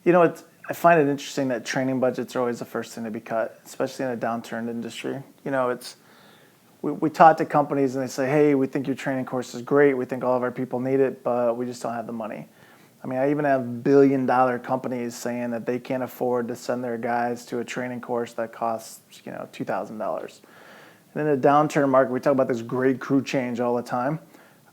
I find it interesting that training budgets are always the first thing to be cut, especially in a downturned industry. We talk to companies and they say, hey, we think your training course is great. We think all of our people need it, but we just don't have the money. I mean, I even have billion-dollar companies saying that they can't afford to send their guys to a training course that costs, $2,000. And in a downturn market, we talk about this great crew change all the time.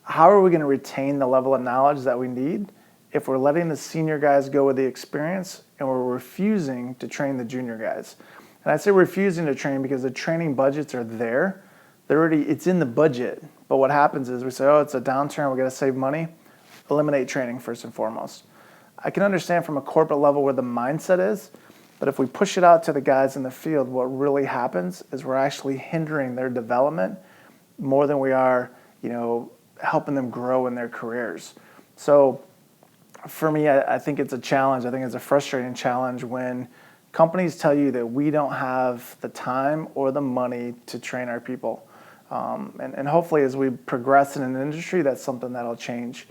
How are we going to retain the level of knowledge that we need if we're letting the senior guys go with the experience and we're refusing to train the junior guys? And I say refusing to train because the training budgets are there. It's in the budget. But what happens is we say, oh, it's a downturn, we got to save money. Eliminate training first and foremost. I can understand from a corporate level where the mindset is, but if we push it out to the guys in the field, what really happens is we're actually hindering their development more than we are, helping them grow in their careers. So for me, I think it's a challenge. I think it's a frustrating challenge when companies tell you that we don't have the time or the money to train our people. And hopefully as we progress in an industry, that's something that'll change.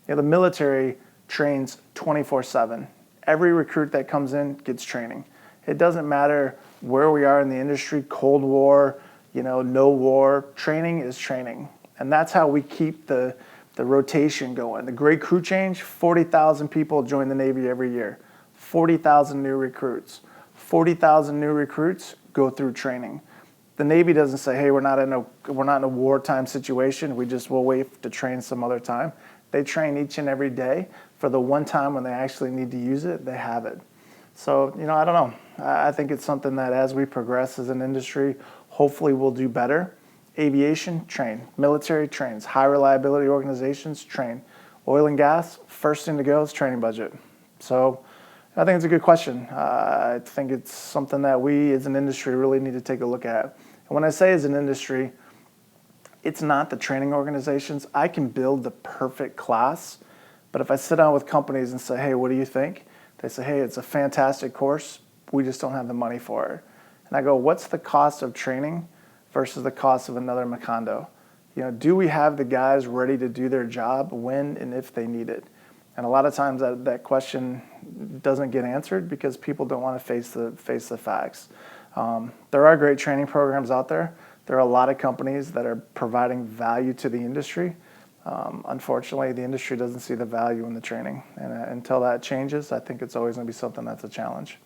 The military trains 24/7. Every recruit that comes in gets training. It doesn't matter where we are in the industry, Cold War, no war, training is training. And that's how we keep the rotation going. The great crew change, 40,000 people join the Navy every year. 40,000 new recruits. 40,000 new recruits go through training. The Navy doesn't say, hey, we're not in a wartime situation. We'll wait to train some other time. They train each and every day. For the one time when they actually need to use it, they have it. So, I don't know. I think it's something that as we progress as an industry, hopefully we'll do better. Aviation, train. Military, trains. High reliability organizations, train. Oil and gas, first thing to go is training budget. So I think it's a good question. I think it's something that we as an industry really need to take a look at. And when I say as an industry, it's not the training organizations. I can build the perfect class, but if I sit down with companies and say, hey, what do you think? They say, hey, it's a fantastic course. We just don't have the money for it. And I go, what's the cost of training versus the cost of another Macondo? Do we have the guys ready to do their job when and if they need it? And a lot of times that question doesn't get answered because people don't want to face the facts. There are great training programs out there. There are a lot of companies that are providing value to the industry. Unfortunately, the industry doesn't see the value in the training. And until that changes, I think it's always going to be something that's a challenge.